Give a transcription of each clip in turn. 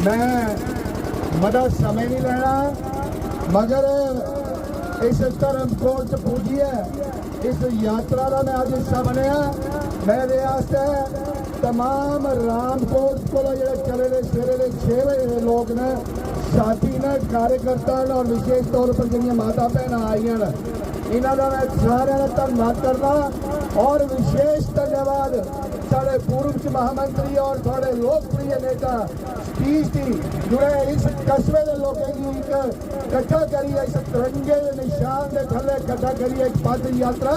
मैं मदा समय नहीं लेना, मगर इस धर्मकोट च पुजिए इस यात्रा का मैं अज हिस्सा बनया। मेरे वास्ते तमाम रामकोट को जो चले सवेरे 6 बजे लोग ने, साथी ने, कार्यकर्ता ने और विशेष तौर पर जो माता भैन आई हैं, इन्हों का मैं सारे का धन्यवाद करना। और विशेष धन्यवाद साढ़े पूर्व महामंत्री और थोड़े लोकप्रिय नेता सतीश जी जुड़े इस कस्बे के लोगों की इकट्ठा करिए, इस तिरंगे निशान के थले इकट्ठा करिए एक पद यात्रा,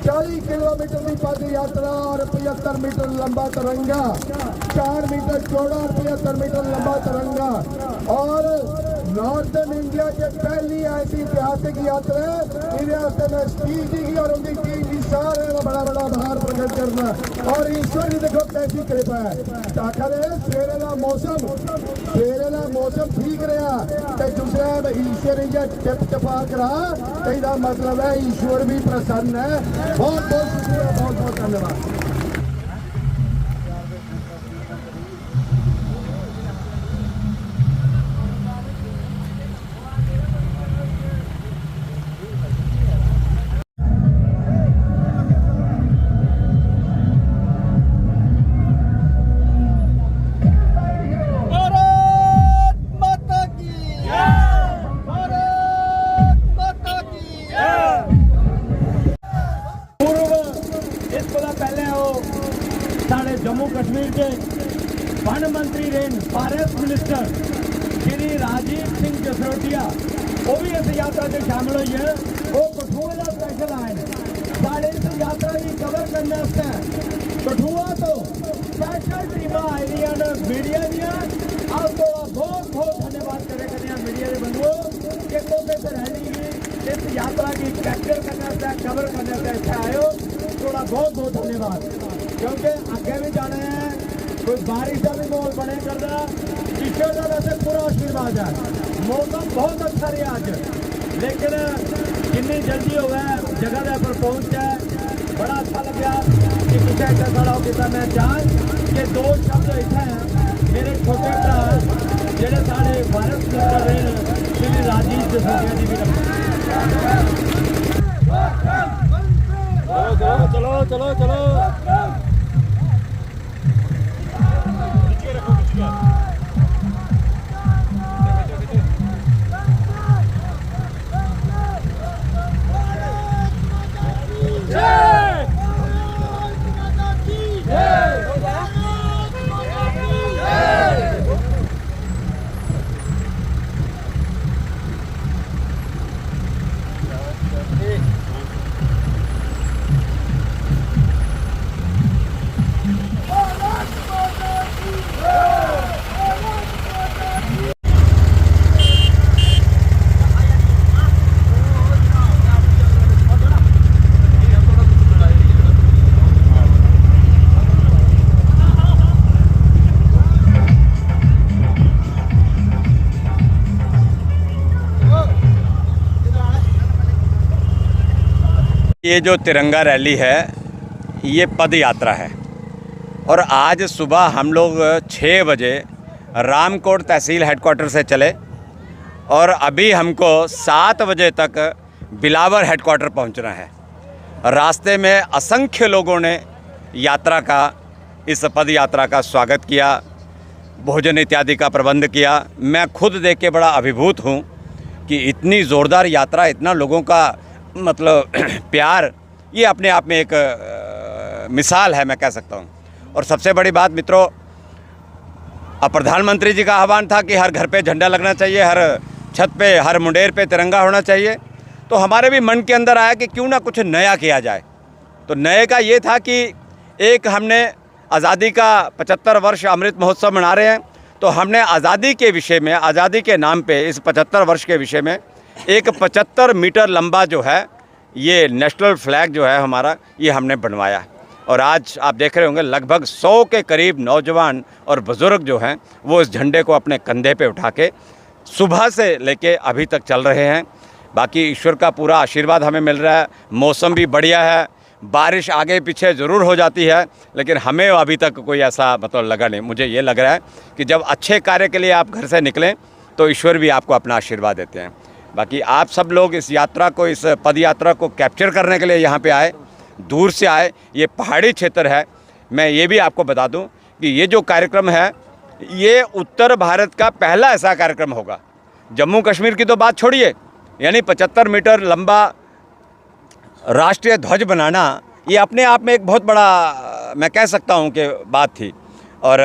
40 किलोमीटर की पद यात्रा और 75 मीटर लंबा तिरंगा, 4 मीटर चौड़ा और 75 मीटर लंबा तिरंगा। और नॉर्थन इंडिया के पहली ऐसी ऐतिहासिक यात्रा है। मैं सतीश जी और उनकी टीम की सारे का बड़ा बड़ा आभार प्रकट करना। और ईश्वर जी देखो कैसी कृपा है, आखिर सवेरे का मौसम ठीक रहा तो दूसरा ईश्वर जी टिप टपा करा, इसका मतलब है ईश्वर भी प्रसन्न है। बहुत बहुत शुक्रिया, बहुत बहुत धन्यवाद। जम्मू कश्मीर के वन मंत्री रहे, फॉरेस्ट मिनिस्टर श्री राजीव सिंह जसरोटिया, वो भी इस यात्रा से शामिल हुई है। वो कठुआ का स्पेशल आए साढ़े इस यात्रा की कवर करने कठुआ तो स्पेशल टीम आई मीडिया दिया। आपको बहुत बहुत धन्यवाद करें मीडिया के बंधुओं के मौके से रहने इस यात्रा की कैप्चर करने से, कवर करने से इतना आयो, थोड़ा बहुत बहुत धन्यवाद। क्योंकि अगे भी जाने हैं, कोई बारिश का भी माहौल बने करना, ईश्वर का वैसे पूरा आशीर्वाद है। मौसम बहुत अच्छा रहा आज, लेकिन जिन्नी जल्दी हो गया जगह पर पहुँच जाए, बड़ा अच्छा लगा कि किसी ऐसा खड़ा हो गया। मैं जान ये 2 शब्द इतना है, मेरे छोटे भरा जेडे साढ़े भारत कर रहे हैं श्री राजीव जसरोटिया जी भी चलो चलो चलो ये जो तिरंगा रैली है ये पद यात्रा है। और आज सुबह हम लोग 6 बजे रामकोट तहसील हेडक्वार्टर से चले और अभी हमको 7 बजे तक बिलावर हेडक्वार्टर पहुंचना है। रास्ते में असंख्य लोगों ने यात्रा का, इस पद यात्रा का स्वागत किया, भोजन इत्यादि का प्रबंध किया। मैं खुद देख के बड़ा अभिभूत हूँ कि इतनी ज़ोरदार यात्रा, इतना लोगों का मतलब प्यार, ये अपने आप में एक मिसाल है, मैं कह सकता हूँ। और सबसे बड़ी बात मित्रों, प्रधानमंत्री जी का आह्वान था कि हर घर पे झंडा लगना चाहिए, हर छत पे, हर मुंडेर पे तिरंगा होना चाहिए। तो हमारे भी मन के अंदर आया कि क्यों ना कुछ नया किया जाए। तो नए का ये था कि एक हमने आज़ादी का 75 वर्ष अमृत महोत्सव मना रहे हैं, तो हमने आज़ादी के विषय में, आज़ादी के नाम पे इस 75 वर्ष के विषय में एक 75 मीटर लंबा जो है ये नेशनल फ्लैग जो है हमारा, ये हमने बनवाया। और आज आप देख रहे होंगे लगभग 100 के करीब नौजवान और बुज़ुर्ग जो हैं वो इस झंडे को अपने कंधे पे उठा के सुबह से लेके अभी तक चल रहे हैं। बाकी ईश्वर का पूरा आशीर्वाद हमें मिल रहा है, मौसम भी बढ़िया है, बारिश आगे पीछे ज़रूर हो जाती है, लेकिन हमें अभी तक कोई ऐसा मतलब लगा नहीं। मुझे ये लग रहा है कि जब अच्छे कार्य के लिए आप घर से निकलें तो ईश्वर भी आपको अपना आशीर्वाद देते हैं। बाकी आप सब लोग इस यात्रा को, इस पद यात्रा को कैप्चर करने के लिए यहाँ पे आए, दूर से आए। ये पहाड़ी क्षेत्र है। मैं ये भी आपको बता दूं कि ये जो कार्यक्रम है ये उत्तर भारत का पहला ऐसा कार्यक्रम होगा। जम्मू कश्मीर की तो बात छोड़िए, यानी 75 मीटर लंबा राष्ट्रीय ध्वज बनाना ये अपने आप में एक बहुत बड़ा, मैं कह सकता हूँ कि बात थी, और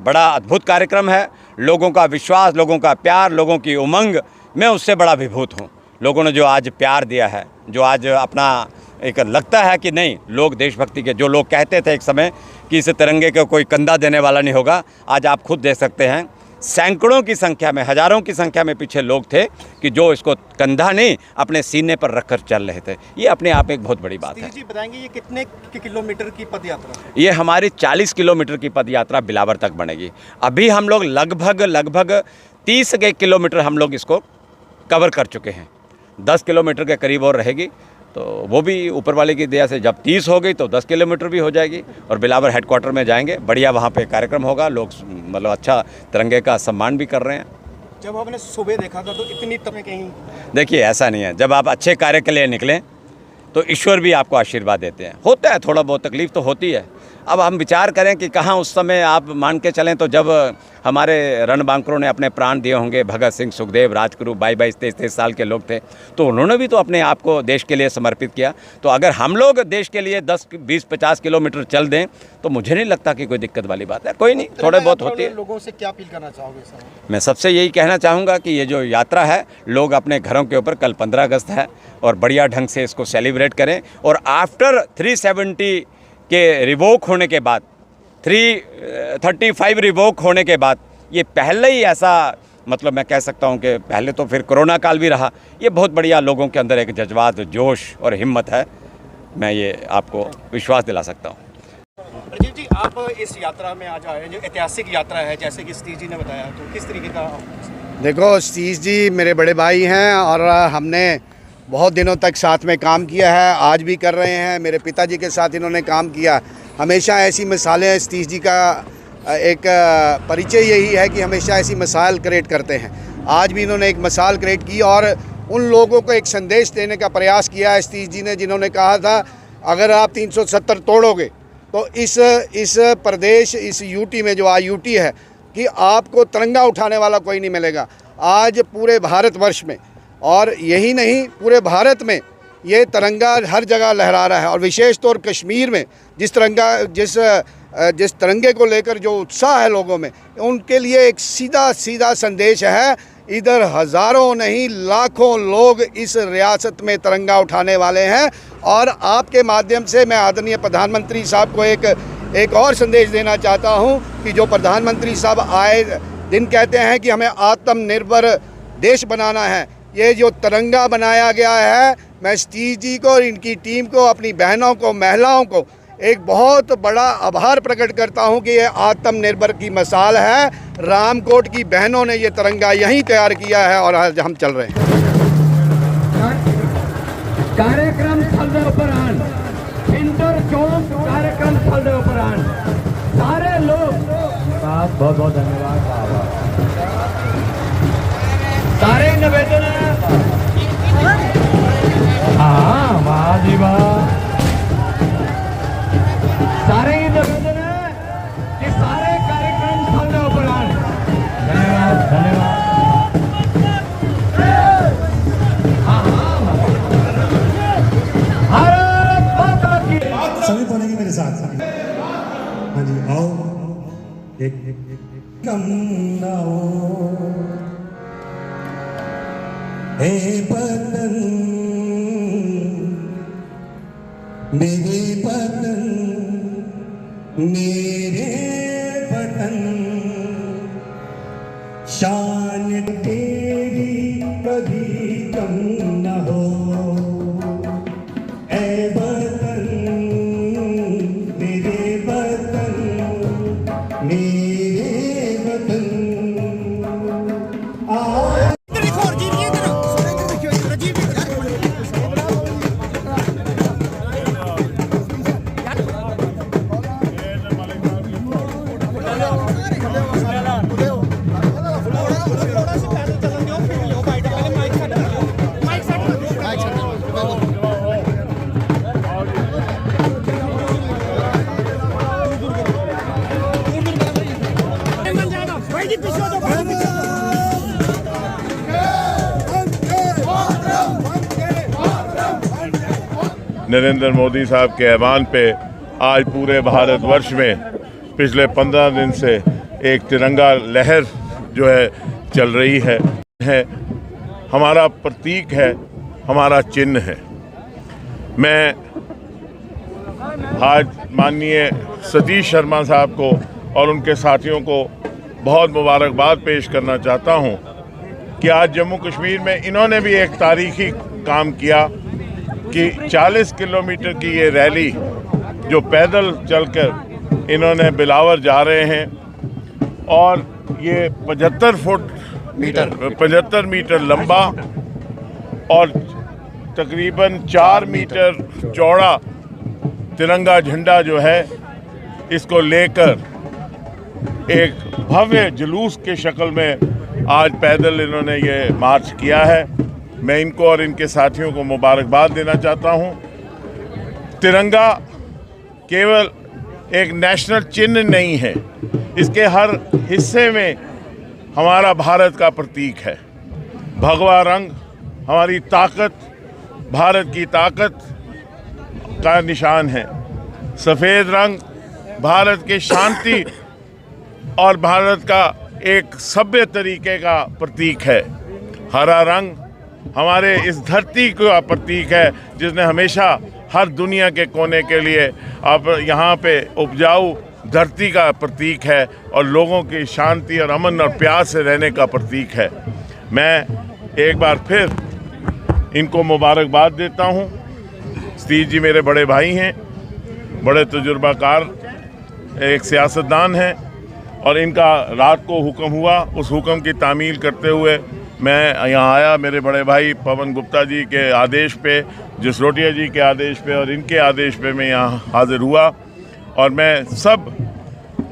बड़ा अद्भुत कार्यक्रम है। लोगों का विश्वास, लोगों का प्यार, लोगों की उमंग, मैं उससे बड़ा विभूत हूँ। लोगों ने जो आज प्यार दिया है, जो आज अपना एक लगता है कि नहीं, लोग देशभक्ति के, जो लोग कहते थे एक समय कि इस तिरंगे को कोई कंधा देने वाला नहीं होगा, आज आप खुद देख सकते हैं सैकड़ों की संख्या में, हज़ारों की संख्या में पीछे लोग थे कि जो इसको कंधा नहीं अपने सीने पर रखकर चल रहे थे। ये अपने आप में एक बहुत बड़ी बात है। जी बताएंगे ये कितने किलोमीटर की पद यात्रा? ये हमारी 40 किलोमीटर की पद यात्रा बिलावर तक बनेगी। अभी हम लोग लगभग 30 किलोमीटर हम लोग इसको कवर कर चुके हैं। 10 किलोमीटर के करीब और रहेगी, तो वो भी ऊपर वाले की दया से जब 30 हो गई तो 10 किलोमीटर भी हो जाएगी और बिलावर हेडक्वार्टर में जाएंगे। बढ़िया वहाँ पे कार्यक्रम होगा। लोग मतलब अच्छा तिरंगे का सम्मान भी कर रहे हैं। जब हमने सुबह देखा था तो इतनी तक कहीं, देखिए ऐसा नहीं है, जब आप अच्छे कार्य के लिए निकलें तो ईश्वर भी आपको आशीर्वाद देते हैं। होता है थोड़ा बहुत तकलीफ़ तो होती है। अब हम विचार करें कि कहाँ उस समय आप मान के चलें तो जब हमारे रणबांकुरों ने अपने प्राण दिए होंगे, भगत सिंह, सुखदेव, राजगुरु 22-22, 23-23 साल के लोग थे, तो उन्होंने भी तो अपने आप को देश के लिए समर्पित किया। तो अगर हम लोग देश के लिए 10, 20, 50 किलोमीटर चल दें तो मुझे नहीं लगता कि कोई दिक्कत वाली बात है। कोई नहीं, थोड़े बहुत होती है। लोगों से क्या अपील करना चाहोगे सर? मैं सबसे यही कहना चाहूँगा कि ये जो यात्रा है, लोग अपने घरों के ऊपर, कल 15 अगस्त है, और बढ़िया ढंग से इसको सेलिब्रेट करें। और आफ्टर 370 के रिवोक होने के बाद, 335 रिवोक होने के बाद, ये पहले ही ऐसा, मतलब मैं कह सकता हूँ कि पहले तो फिर कोरोना काल भी रहा। ये बहुत बढ़िया लोगों के अंदर एक जज्बात, जोश और हिम्मत है। मैं ये आपको विश्वास दिला सकता हूँ। राजीव जी, आप इस यात्रा में आज आए, जो ऐतिहासिक यात्रा है, जैसे कि सतीश जी ने बताया, तो किस तरीके का? देखो, सतीश जी मेरे बड़े भाई हैं और हमने बहुत दिनों तक साथ में काम किया है, आज भी कर रहे हैं। मेरे पिताजी के साथ इन्होंने काम किया। हमेशा ऐसी मिसालें, सतीश जी का एक परिचय यही है कि हमेशा ऐसी मिसाल क्रिएट करते हैं। आज भी इन्होंने एक मिसाल क्रिएट की और उन लोगों को एक संदेश देने का प्रयास किया है सतीश जी ने, जिन्होंने कहा था अगर आप 370 तोड़ोगे तो इस प्रदेश, इस यूटी में जो IUT है, कि आपको तिरंगा उठाने वाला कोई नहीं मिलेगा। आज पूरे भारतवर्ष में, और यही नहीं पूरे भारत में, ये तिरंगा हर जगह लहरा रहा है। और विशेष तौर कश्मीर में जिस तिरंगे को लेकर जो उत्साह है लोगों में, उनके लिए एक सीधा संदेश है। इधर हज़ारों नहीं लाखों लोग इस रियासत में तिरंगा उठाने वाले हैं। और आपके माध्यम से मैं आदरणीय प्रधानमंत्री साहब को एक और संदेश देना चाहता हूं कि जो प्रधानमंत्री साहब आए दिन कहते हैं कि हमें आत्मनिर्भर देश बनाना है, ये जो तिरंगा बनाया गया है, मैं सतीश जी को और इनकी टीम को, अपनी बहनों को, महिलाओं को एक बहुत बड़ा आभार प्रकट करता हूं कि ये आत्मनिर्भर की मिसाल है। रामकोट की बहनों ने ये तिरंगा यहीं तैयार किया है और आज हम चल रहे हैं। कार्यक्रम स्थल के उपरांत, इंटर चौक कार्यक्रम स्थल के उपरांत सारे लोग, बहुत बहुत धन्यवाद। सारे निवेदन है, हाँ वाह जी वाह, सारे ही निवेदन है कि सारे कार्यक्रम स्थल के उपरांत, धन्यवाद। सभी बोलेंगे मेरे साथ। हाँ जी, आओ। एक कम ना हो ए पतन, मेरे पतन, मेरे पतन, शान तेरी कभी कम ना हो ए वतन, मेरे वतन, मेरे वतन। नरेंद्र मोदी साहब के ऐवान पे आज पूरे भारतवर्ष में पिछले 15 दिन से एक तिरंगा लहर जो है चल रही है हमारा प्रतीक है, हमारा चिन्ह है। मैं आज माननीय सतीश शर्मा साहब को और उनके साथियों को बहुत मुबारकबाद पेश करना चाहता हूं कि आज जम्मू कश्मीर में इन्होंने भी एक तारीखी काम किया कि 40 किलोमीटर की ये रैली जो पैदल चलकर इन्होंने बिलावर जा रहे हैं और ये 75 मीटर लंबा और तकरीबन 4 मीटर चौड़ा तिरंगा झंडा जो है इसको लेकर एक भव्य जुलूस के शक्ल में आज पैदल इन्होंने ये मार्च किया है। मैं इनको और इनके साथियों को मुबारकबाद देना चाहता हूँ। तिरंगा केवल एक नेशनल चिन्ह नहीं है, इसके हर हिस्से में हमारा भारत का प्रतीक है। भगवा रंग हमारी ताकत, भारत की ताकत का निशान है। सफ़ेद रंग भारत की शांति और भारत का एक सभ्य तरीके का प्रतीक है। हरा रंग हमारे इस धरती का प्रतीक है जिसने हमेशा हर दुनिया के कोने के लिए अब यहाँ पे उपजाऊ धरती का प्रतीक है और लोगों की शांति और अमन और प्यार से रहने का प्रतीक है। मैं एक बार फिर इनको मुबारकबाद देता हूँ। सतीश जी मेरे बड़े भाई हैं, बड़े तजुर्बाकार एक सियासतदान हैं और इनका रात को हुक्म हुआ, उस हुक्म की तामील करते हुए मैं यहाँ आया। मेरे बड़े भाई पवन गुप्ता जी के आदेश पे, जसरोटिया जी के आदेश पे और इनके आदेश पे मैं यहाँ हाजिर हुआ और मैं सब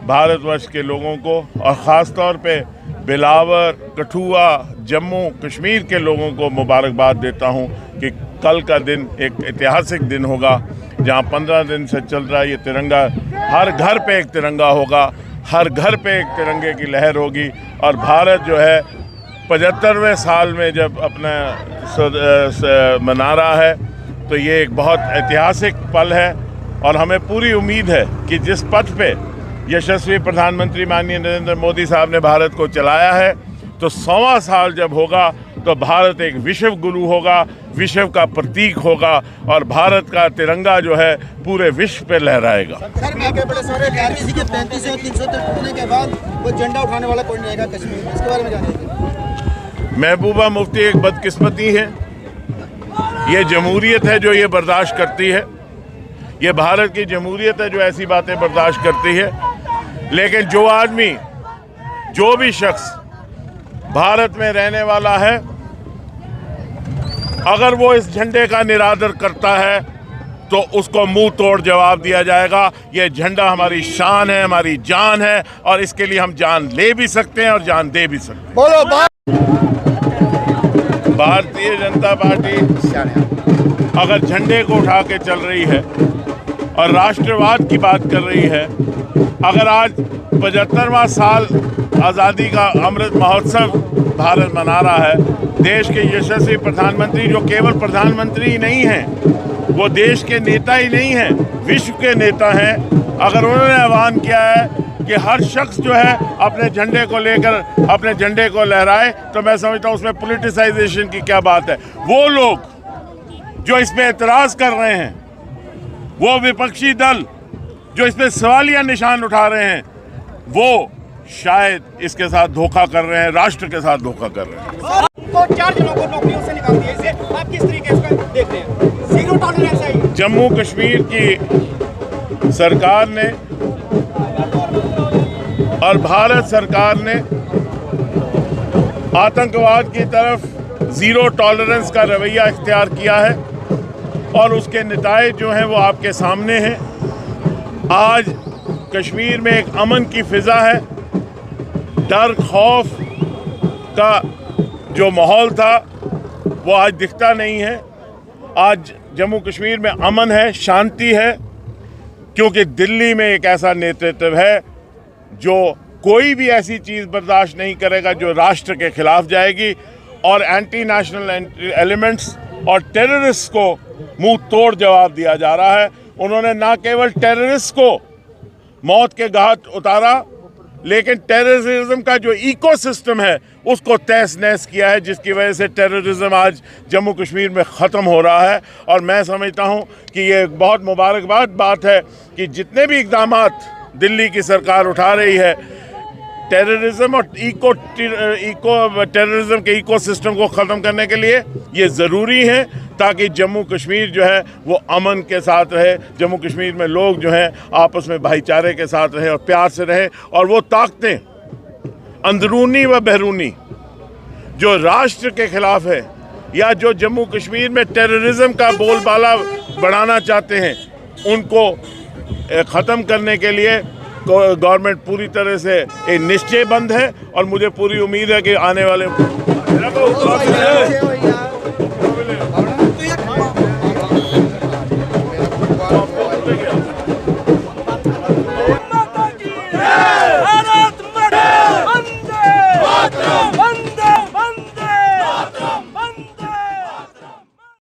भारतवर्ष के लोगों को और ख़ास तौर पे बिलावर, कठुआ, जम्मू कश्मीर के लोगों को मुबारकबाद देता हूँ कि कल का दिन एक ऐतिहासिक दिन होगा जहाँ 15 दिन से चल रहा है ये तिरंगा। हर घर पे एक तिरंगा होगा, हर घर पे एक तिरंगे की लहर होगी और भारत जो है 75वें साल में जब अपना मना रहा है तो ये एक बहुत ऐतिहासिक पल है और हमें पूरी उम्मीद है कि जिस पथ पे यशस्वी प्रधानमंत्री माननीय नरेंद्र मोदी साहब ने भारत को चलाया है तो 100वां साल जब होगा तो भारत एक विश्व गुरु होगा, विश्व का प्रतीक होगा और भारत का तिरंगा जो है पूरे विश्व पे लहराएगा। सर मैं बड़े सारे कह रही थी कि 35 और 300 तक टूटने के बाद वो झंडा उठाने वाला कोई नहीं आएगा कश्मीर में, इसके बारे में जानिए। महबूबा मुफ्ती एक बदकिस्मती है, ये जमहूरियत है जो ये बर्दाश्त करती है, ये भारत की जमहूरियत है जो ऐसी बातें बर्दाश्त करती है। लेकिन जो आदमी, जो भी शख्स भारत में रहने वाला है, अगर वो इस झंडे का निरादर करता है तो उसको मुंह तोड़ जवाब दिया जाएगा। ये झंडा हमारी शान है, हमारी जान है और इसके लिए हम जान ले भी सकते हैं और जान दे भी सकते हैं। बोलो भारतीय जनता पार्टी अगर झंडे को उठा के चल रही है और राष्ट्रवाद की बात कर रही है, अगर आज 75वां साल आज़ादी का अमृत महोत्सव भारत मना रहा है, देश के यशस्वी प्रधानमंत्री जो केवल प्रधानमंत्री ही नहीं हैं, वो देश के नेता ही नहीं हैं, विश्व के नेता हैं, अगर उन्होंने आह्वान किया है कि हर शख्स जो है अपने झंडे को लेकर अपने झंडे को लहराए, तो मैं समझता हूँ उसमें पॉलिटिसाइजेशन की क्या बात है। वो लोग जो इस पे एतराज़ कर रहे हैं, वो विपक्षी दल जो इस पे सवालिया निशान उठा रहे हैं, वो शायद इसके साथ धोखा कर रहे हैं, राष्ट्र के साथ धोखा कर रहे हैं। तो 4 जनों को नौकरियों से निकाल दिया, इसे आप किस तरीके से देखते हैं? जीरो टॉलरेंस है। जम्मू कश्मीर की सरकार ने और भारत सरकार ने आतंकवाद की तरफ जीरो टॉलरेंस का रवैया इख्तियार किया है और उसके नताइज जो हैं वो आपके सामने हैं। आज कश्मीर में एक अमन की फ़िज़ा है, डर खौफ का जो माहौल था वो आज दिखता नहीं है। आज जम्मू कश्मीर में अमन है, शांति है, क्योंकि दिल्ली में एक ऐसा नेतृत्व है जो कोई भी ऐसी चीज़ बर्दाश्त नहीं करेगा जो राष्ट्र के खिलाफ जाएगी और एंटी नेशनल एलिमेंट्स और टेररिस्ट को मुंह तोड़ जवाब दिया जा रहा है। उन्होंने ना केवल टेररिस्ट को मौत के घाट उतारा, लेकिन टेररिज्म का जो इकोसिस्टम है उसको तहस नहस किया है, जिसकी वजह से टेररिज्म आज जम्मू कश्मीर में ख़त्म हो रहा है। और मैं समझता हूँ कि ये बहुत मुबारकबाद बात है कि जितने भी इक़दाम दिल्ली की सरकार उठा रही है, टेररिज्म और टेररिज्म के इकोसिस्टम को ख़त्म करने के लिए ये ज़रूरी है, ताकि जम्मू कश्मीर जो है वो अमन के साथ रहे, जम्मू कश्मीर में लोग जो हैं आपस में भाईचारे के साथ रहे और प्यार से रहे। और वो ताकतें अंदरूनी व बैरूनी जो राष्ट्र के ख़िलाफ़ है या जो जम्मू कश्मीर में टेररिज्म का बोलबाला बढ़ाना चाहते हैं, उनको ख़त्म करने के लिए गवर्नमेंट पूरी तरह से एक निश्चयबद्ध है। और मुझे पूरी उम्मीद है कि आने वाले